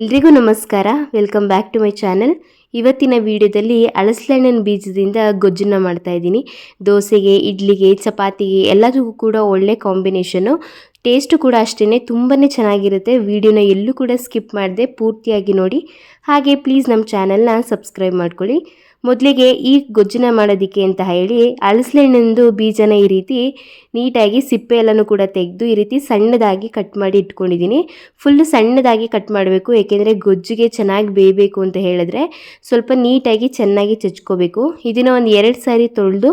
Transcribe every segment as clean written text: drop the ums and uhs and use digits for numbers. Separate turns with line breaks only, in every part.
ಎಲ್ರಿಗೂ ನಮಸ್ಕಾರ. Welcome back to my channel. ಇವತ್ತಿನ ವಿಡಿಯೋದಲ್ಲಿ ಹಲಸಿನಹಣ್ಣಿನ ಬೀಜದಿಂದ ಗೊಜ್ಜನ್ನ ಮಾಡ್ತಾ ಇದ್ದೀನಿ. ದೋಸೆಗೆ, ಇಡ್ಲಿಗೆ, ಚಪಾತಿಗೆ ಎಲ್ಲದಕ್ಕೂ ಕೂಡ ಒಳ್ಳೆ ಕಾಂಬಿನೇಷನು. ಟೇಸ್ಟು ಕೂಡ ಅಷ್ಟೇ ತುಂಬಾ ಚೆನ್ನಾಗಿರುತ್ತೆ. ವಿಡಿಯೋನ ಎಲ್ಲೂ ಕೂಡ ಸ್ಕಿಪ್ ಮಾಡದೆ ಪೂರ್ತಿಯಾಗಿ ನೋಡಿ. ಹಾಗೆ ಪ್ಲೀಸ್ ನಮ್ಮ ಚಾನಲ್ನ ಸಬ್ಸ್ಕ್ರೈಬ್ ಮಾಡ್ಕೊಳ್ಳಿ. ಮೊದಲಿಗೆ ಈ ಗೊಜ್ಜನ್ನ ಮಾಡೋದಕ್ಕೆ ಅಂತ ಹೇಳಿ ಹಲಸಿನಹಣ್ಣಿಂದು ಬೀಜನ ಈ ರೀತಿ ನೀಟಾಗಿ ಸಿಪ್ಪೆ ಎಲ್ಲನೂ ಕೂಡ ತೆಗೆದು ಈ ರೀತಿ ಸಣ್ಣದಾಗಿ ಕಟ್ ಮಾಡಿ ಇಟ್ಕೊಂಡಿದ್ದೀನಿ. ಫುಲ್ಲು ಸಣ್ಣದಾಗಿ ಕಟ್ ಮಾಡಬೇಕು, ಏಕೆಂದರೆ ಗೊಜ್ಜಿಗೆ ಚೆನ್ನಾಗಿ ಬೇಯಬೇಕು ಅಂತ ಹೇಳಿದ್ರೆ ಸ್ವಲ್ಪ ನೀಟಾಗಿ ಚೆನ್ನಾಗಿ ಚಚ್ಕೋಬೇಕು. ಇದನ್ನು ಒಂದು 2 ಸಾರಿ ತೊಳೆದು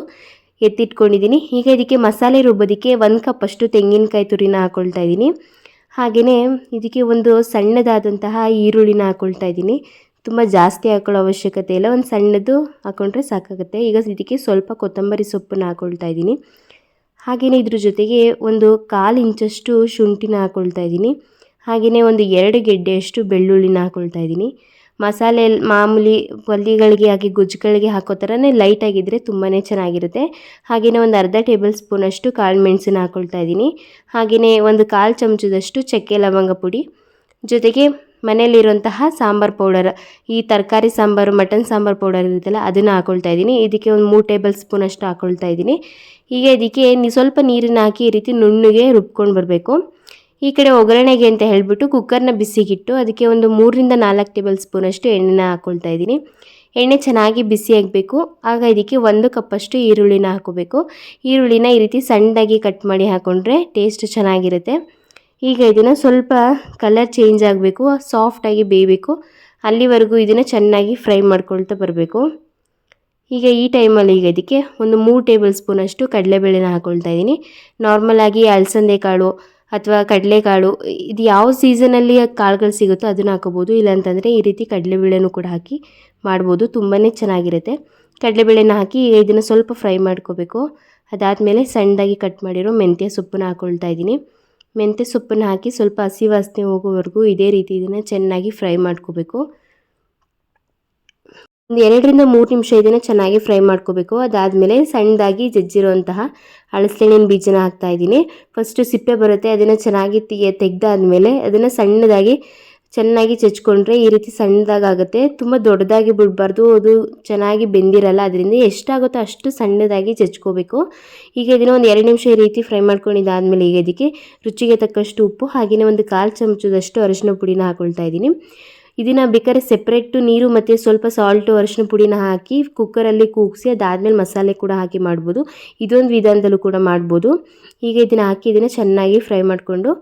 ಎತ್ತಿಟ್ಕೊಂಡಿದ್ದೀನಿ. ಈಗ ಇದಕ್ಕೆ ಮಸಾಲೆ ರುಬ್ಬೋದಕ್ಕೆ 1 ಕಪ್ ಅಷ್ಟು ತೆಂಗಿನಕಾಯಿ ತುರಿನ ಹಾಕ್ಕೊಳ್ತಾ ಇದ್ದೀನಿ. ಹಾಗೆಯೇ ಇದಕ್ಕೆ ಒಂದು ಸಣ್ಣದಾದಂತಹ ಈರುಳ್ಳಿನ ಹಾಕ್ಕೊಳ್ತಾ ಇದ್ದೀನಿ. ತುಂಬ ಜಾಸ್ತಿ ಹಾಕೊಳ್ಳೋ ಅವಶ್ಯಕತೆ ಇಲ್ಲ, ಒಂದು ಸಣ್ಣದು ಹಾಕ್ಕೊಂಡ್ರೆ ಸಾಕಾಗುತ್ತೆ. ಈಗ ಇದಕ್ಕೆ ಸ್ವಲ್ಪ ಕೊತ್ತಂಬರಿ ಸೊಪ್ಪನ್ನ ಹಾಕ್ಕೊಳ್ತಾ ಇದ್ದೀನಿ. ಹಾಗೆಯೇ ಇದ್ರ ಜೊತೆಗೆ ಒಂದು 1/4 ಇಂಚಷ್ಟು ಶುಂಠಿನ ಹಾಕ್ಕೊಳ್ತಾ ಇದ್ದೀನಿ. ಹಾಗೆಯೇ ಒಂದು 2 ಗೆಡ್ಡೆಯಷ್ಟು ಬೆಳ್ಳುಳ್ಳಿನ ಹಾಕ್ಕೊಳ್ತಾ ಇದ್ದೀನಿ. ಮಸಾಲೆ ಮಾಮೂಲಿ ಪಲ್ಯಗಳಿಗೆ ಹಾಗೆ ಗೊಜ್ಜುಗಳಿಗೆ ಹಾಕೋ ಥರನೇ ಲೈಟಾಗಿದ್ದರೆ ತುಂಬಾ ಚೆನ್ನಾಗಿರುತ್ತೆ. ಹಾಗೆಯೇ ಒಂದು ಅರ್ಧ ಟೇಬಲ್ ಸ್ಪೂನಷ್ಟು ಕಾಳು ಮೆಣಸನ್ನ ಹಾಕ್ಕೊಳ್ತಾ ಇದ್ದೀನಿ. ಹಾಗೆಯೇ ಒಂದು 1/4 ಚಮಚದಷ್ಟು ಚಕ್ಕೆ ಲವಂಗ ಪುಡಿ, ಜೊತೆಗೆ ಮನೆಯಲ್ಲಿರುವಂತಹ ಸಾಂಬಾರು ಪೌಡರ್, ಈ ತರಕಾರಿ ಸಾಂಬಾರು, ಮಟನ್ ಸಾಂಬಾರು ಪೌಡರ್ ಇರುತ್ತಲ್ಲ ಅದನ್ನು ಹಾಕ್ಕೊಳ್ತಾ ಇದ್ದೀನಿ. ಇದಕ್ಕೆ ಒಂದು 3 ಟೇಬಲ್ ಸ್ಪೂನಷ್ಟು ಹಾಕ್ಕೊಳ್ತಾ ಇದ್ದೀನಿ. ಈಗ ಇದಕ್ಕೆ ಸ್ವಲ್ಪ ನೀರನ್ನು ಹಾಕಿ ಈ ರೀತಿ ನುಣ್ಣಗೆ ರುಬ್ಕೊಂಡು ಬರಬೇಕು. ಈ ಕಡೆ ಒಗ್ಗರಣೆಗೆ ಅಂತ ಹೇಳಿಬಿಟ್ಟು ಕುಕ್ಕರ್ನ ಬಿಸಿಗಿಟ್ಟು ಅದಕ್ಕೆ ಒಂದು 3ರಿಂದ 4 ಟೇಬಲ್ ಸ್ಪೂನಷ್ಟು ಎಣ್ಣೆನ ಹಾಕ್ಕೊಳ್ತಾ ಇದ್ದೀನಿ. ಎಣ್ಣೆ ಚೆನ್ನಾಗಿ ಬಿಸಿ ಆಗಬೇಕು. ಆಗ ಇದಕ್ಕೆ 1 ಕಪ್ಪಷ್ಟು ಈರುಳ್ಳಿನ ಹಾಕೋಬೇಕು. ಈರುಳ್ಳಿನ ಈ ರೀತಿ ಸಣ್ಣದಾಗಿ ಕಟ್ ಮಾಡಿ ಹಾಕ್ಕೊಂಡ್ರೆ ಟೇಸ್ಟ್ ಚೆನ್ನಾಗಿರುತ್ತೆ. ಈಗ ಇದನ್ನು ಸ್ವಲ್ಪ ಕಲರ್ ಚೇಂಜ್ ಆಗಬೇಕು, ಸಾಫ್ಟಾಗಿ ಬೇಯಬೇಕು, ಅಲ್ಲಿವರೆಗೂ ಇದನ್ನು ಚೆನ್ನಾಗಿ ಫ್ರೈ ಮಾಡ್ಕೊಳ್ತಾ ಬರಬೇಕು. ಈಗ ಈ ಟೈಮಲ್ಲಿ ಈಗ ಇದಕ್ಕೆ ಒಂದು 3 ಟೇಬಲ್ ಸ್ಪೂನಷ್ಟು ಕಡಲೆಬೇಳೆನ ಹಾಕ್ಕೊಳ್ತಾ ಇದ್ದೀನಿ. ನಾರ್ಮಲಾಗಿ ಅಲಸಂದೆ ಕಾಳು ಅಥವಾ ಕಡಲೆಕಾಳು, ಇದು ಯಾವ ಸೀಸನಲ್ಲಿ ಕಾಳುಗಳು ಸಿಗುತ್ತೋ ಅದನ್ನು ಹಾಕೋಬೋದು. ಇಲ್ಲಾಂತಂದರೆ ಈ ರೀತಿ ಕಡಲೆಬೇಳೆನೂ ಕೂಡ ಹಾಕಿ ಮಾಡ್ಬೋದು, ತುಂಬಾ ಚೆನ್ನಾಗಿರುತ್ತೆ. ಕಡಲೆಬೇಳೆನ ಹಾಕಿ ಈಗ ಇದನ್ನು ಸ್ವಲ್ಪ ಫ್ರೈ ಮಾಡ್ಕೋಬೇಕು. ಅದಾದಮೇಲೆ ಸಣ್ಣದಾಗಿ ಕಟ್ ಮಾಡಿರೋ ಮೆಂತ್ಯ ಸೊಪ್ಪನ್ನ ಹಾಕ್ಕೊಳ್ತಾ ಇದ್ದೀನಿ. ಮೆಂತ್ಯ ಸೊಪ್ಪನ್ನು ಹಾಕಿ ಸ್ವಲ್ಪ ಹಸಿ ವಾಸನೆ ಹೋಗೋವರೆಗೂ ಇದೇ ರೀತಿ ಇದನ್ನು ಚೆನ್ನಾಗಿ ಫ್ರೈ ಮಾಡ್ಕೋಬೇಕು. ಒಂದು 2ರಿಂದ 3 ನಿಮಿಷ ಇದನ್ನು ಚೆನ್ನಾಗಿ ಫ್ರೈ ಮಾಡ್ಕೋಬೇಕು. ಅದಾದಮೇಲೆ ಸಣ್ಣದಾಗಿ ಜಜ್ಜಿರುವಂತಹ ಹಲಸಿನಹಣ್ಣಿನ ಬೀಜನ ಹಾಕ್ತಾ ಇದ್ದೀನಿ. ಫಸ್ಟು ಸಿಪ್ಪೆ ಬರುತ್ತೆ, ಅದನ್ನು ಚೆನ್ನಾಗಿ ತೆಗೆದಾದ್ಮೇಲೆ ಅದನ್ನು ಸಣ್ಣದಾಗಿ ಚೆನ್ನಾಗಿ ಚಚ್ಕೊಂಡ್ರೆ ಈ ರೀತಿ ಸಣ್ಣದಾಗುತ್ತೆ. ತುಂಬ ದೊಡ್ಡದಾಗಿ ಬಿಡಬಾರ್ದು, ಅದು ಚೆನ್ನಾಗಿ ಬೆಂದಿರಲ್ಲ. ಅದರಿಂದ ಎಷ್ಟಾಗುತ್ತೋ ಅಷ್ಟು ಸಣ್ಣದಾಗಿ ಚಚ್ಕೋಬೇಕು. ಈಗ ಇದನ್ನು ಒಂದು 2 ನಿಮಿಷ ಈ ರೀತಿ ಫ್ರೈ ಮಾಡ್ಕೊಂಡಿದ್ದಾದಮೇಲೆ ಈಗ ಇದಕ್ಕೆ ರುಚಿಗೆ ತಕ್ಕಷ್ಟು ಉಪ್ಪು, ಹಾಗೆಯೇ ಒಂದು 1/4 ಚಮಚದಷ್ಟು ಅರಿಶಿನ ಪುಡಿನ ಹಾಕ್ಕೊಳ್ತಾ ಇದ್ದೀನಿ. ಇದನ್ನು ಬೇಕಾದ್ರೆ ಸೆಪ್ರೇಟು ನೀರು ಮತ್ತು ಸ್ವಲ್ಪ ಸಾಲ್ಟು ಅರಿಶಿನ ಪುಡಿನ ಹಾಕಿ ಕುಕ್ಕರಲ್ಲಿ ಕೂಗಿಸಿ ಅದಾದಮೇಲೆ ಮಸಾಲೆ ಕೂಡ ಹಾಕಿ ಮಾಡ್ಬೋದು. ಇದೊಂದು ವಿಧಾನದಲ್ಲೂ ಕೂಡ ಮಾಡ್ಬೋದು. ಈಗ ಇದನ್ನು ಹಾಕಿ ಇದನ್ನು ಚೆನ್ನಾಗಿ ಫ್ರೈ ಮಾಡಿಕೊಂಡು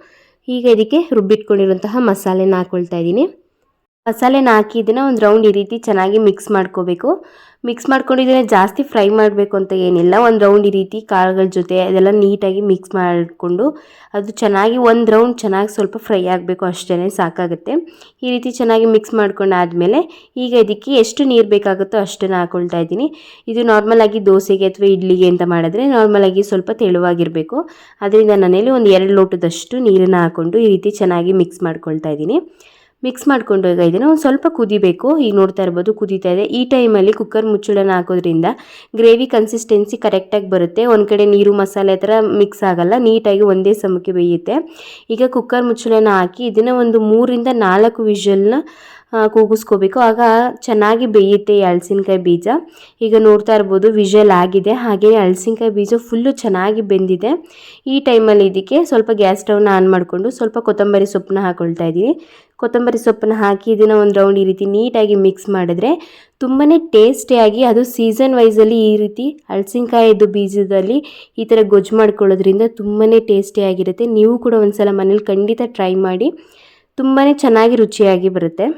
ಈಗ ಇದಕ್ಕೆ ರುಬ್ಬಿಟ್ಕೊಂಡಿರುವಂತಹ ಮಸಾಲೆನ ಹಾಕ್ಕೊಳ್ತಾ ಇದ್ದೀನಿ. ಮಸಾಲೆನ ಹಾಕಿ ಇದನ್ನು ಒಂದು ರೌಂಡ್ ಈ ರೀತಿ ಚೆನ್ನಾಗಿ ಮಿಕ್ಸ್ ಮಾಡ್ಕೋಬೇಕು. ಮಿಕ್ಸ್ ಮಾಡ್ಕೊಂಡು ಇದನ್ನು ಜಾಸ್ತಿ ಫ್ರೈ ಮಾಡಬೇಕು ಅಂತ ಏನಿಲ್ಲ. ಒಂದು ರೌಂಡ್ ಈ ರೀತಿ ಕಾಳುಗಳ ಜೊತೆ ಅದೆಲ್ಲ ನೀಟಾಗಿ ಮಿಕ್ಸ್ ಮಾಡಿಕೊಂಡು ಅದು ಚೆನ್ನಾಗಿ ಒಂದು ರೌಂಡ್ ಚೆನ್ನಾಗಿ ಸ್ವಲ್ಪ ಫ್ರೈ ಆಗಬೇಕು, ಅಷ್ಟೇ ಸಾಕಾಗುತ್ತೆ. ಈ ರೀತಿ ಚೆನ್ನಾಗಿ ಮಿಕ್ಸ್ ಮಾಡ್ಕೊಂಡಾದಮೇಲೆ ಈಗ ಇದಕ್ಕೆ ಎಷ್ಟು ನೀರು ಬೇಕಾಗುತ್ತೋ ಅಷ್ಟನ್ನು ಹಾಕ್ಕೊಳ್ತಾ ಇದ್ದೀನಿ. ಇದು ನಾರ್ಮಲಾಗಿ ದೋಸೆಗೆ ಅಥವಾ ಇಡ್ಲಿಗೆ ಅಂತ ಮಾಡಿದ್ರೆ ನಾರ್ಮಲಾಗಿ ಸ್ವಲ್ಪ ತೆಳುವಾಗಿರಬೇಕು. ಅದರಿಂದ ನಾನಿಲ್ಲಿ ಒಂದು 2 ಲೋಟದಷ್ಟು ನೀರನ್ನು ಹಾಕ್ಕೊಂಡು ಈ ರೀತಿ ಚೆನ್ನಾಗಿ ಮಿಕ್ಸ್ ಮಾಡ್ಕೊಳ್ತಾ ಇದ್ದೀನಿ. ಮಿಕ್ಸ್ ಮಾಡಿಕೊಂಡು ಈಗ ಇದನ್ನು ಒಂದು ಸ್ವಲ್ಪ ಕುದಿಬೇಕು. ಈಗ ನೋಡ್ತಾ ಇರ್ಬೋದು ಕುದೀತಾ ಇದೆ. ಈ ಟೈಮಲ್ಲಿ ಕುಕ್ಕರ್ ಮುಚ್ಚಳನ ಹಾಕೋದ್ರಿಂದ ಗ್ರೇವಿ ಕನ್ಸಿಸ್ಟೆನ್ಸಿ ಕರೆಕ್ಟಾಗಿ ಬರುತ್ತೆ. ಒಂದು ಕಡೆ ನೀರು ಮಸಾಲೆ ಥರ ಮಿಕ್ಸ್ ಆಗಲ್ಲ, ನೀಟಾಗಿ ಒಂದೇ ಸಮಕ್ಕೆ ಬೇಯುತ್ತೆ. ಈಗ ಕುಕ್ಕರ್ ಮುಚ್ಚಳನ ಹಾಕಿ ಇದನ್ನು ಒಂದು 3ರಿಂದ 4 ವಿಷಲ್ನ ಕೂಗಿಸ್ಕೋಬೇಕು. ಆಗ ಚೆನ್ನಾಗಿ ಬೇಯುತ್ತೆ ಈ ಹಲಸಿನಕಾಯಿ ಬೀಜ. ಈಗ ನೋಡ್ತಾ ಇರ್ಬೋದು ವಿಷಲ್ ಆಗಿದೆ. ಹಾಗೆಯೇ ಹಲಸಿನಕಾಯಿ ಬೀಜ ಫುಲ್ಲು ಚೆನ್ನಾಗಿ ಬೆಂದಿದೆ. ಈ ಟೈಮಲ್ಲಿ ಇದಕ್ಕೆ ಸ್ವಲ್ಪ ಗ್ಯಾಸ್ ಸ್ಟವ್ನ ಆನ್ ಮಾಡಿಕೊಂಡು ಸ್ವಲ್ಪ ಕೊತ್ತಂಬರಿ ಸೊಪ್ಪನ್ನ ಹಾಕ್ಕೊಳ್ತಾ ಇದ್ದೀನಿ. ಕೊತ್ತಂಬರಿ ಸೊಪ್ಪನ್ನ ಹಾಕಿ ಇದನ್ನು ಒಂದು ರೌಂಡ್ ಈ ರೀತಿ ನೀಟಾಗಿ ಮಿಕ್ಸ್ ಮಾಡಿದ್ರೆ ತುಂಬಾ ಟೇಸ್ಟಿಯಾಗಿ, ಅದು ಸೀಸನ್ ವೈಸಲ್ಲಿ ಈ ರೀತಿ ಹಲಸಿನಕಾಯಿದು ಬೀಜದಲ್ಲಿ ಈ ಥರ ಗೊಜ್ಜು ಮಾಡ್ಕೊಳ್ಳೋದ್ರಿಂದ ತುಂಬಾ ಟೇಸ್ಟಿಯಾಗಿರುತ್ತೆ. ನೀವು ಕೂಡ ಒಂದು ಸಲ ಮನೇಲಿ ಖಂಡಿತ ಟ್ರೈ ಮಾಡಿ, ತುಂಬಾ ಚೆನ್ನಾಗಿ ರುಚಿಯಾಗಿ ಬರುತ್ತೆ.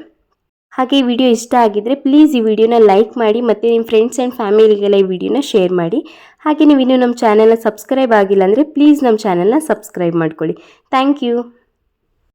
ಹಾಗೆ ಈ ವಿಡಿಯೋ ಇಷ್ಟ ಆಗಿದ್ದರೆ ಪ್ಲೀಸ್ ಈ ವಿಡಿಯೋನ ಲೈಕ್ ಮಾಡಿ ಮತ್ತು ನಿಮ್ಮ ಫ್ರೆಂಡ್ಸ್ ಆ್ಯಂಡ್ ಫ್ಯಾಮಿಲಿಗೆಲ್ಲ ಈ ವಿಡಿಯೋನ ಶೇರ್ ಮಾಡಿ. ಹಾಗೆ ನೀವು ಇನ್ನೂ ನಮ್ಮ ಚಾನಲ್ನ ಸಬ್ಸ್ಕ್ರೈಬ್ ಆಗಿಲ್ಲ ಅಂದರೆ ಪ್ಲೀಸ್ ನಮ್ಮ ಚಾನಲ್ನ ಸಬ್ಸ್ಕ್ರೈಬ್ ಮಾಡ್ಕೊಳ್ಳಿ. Thank you.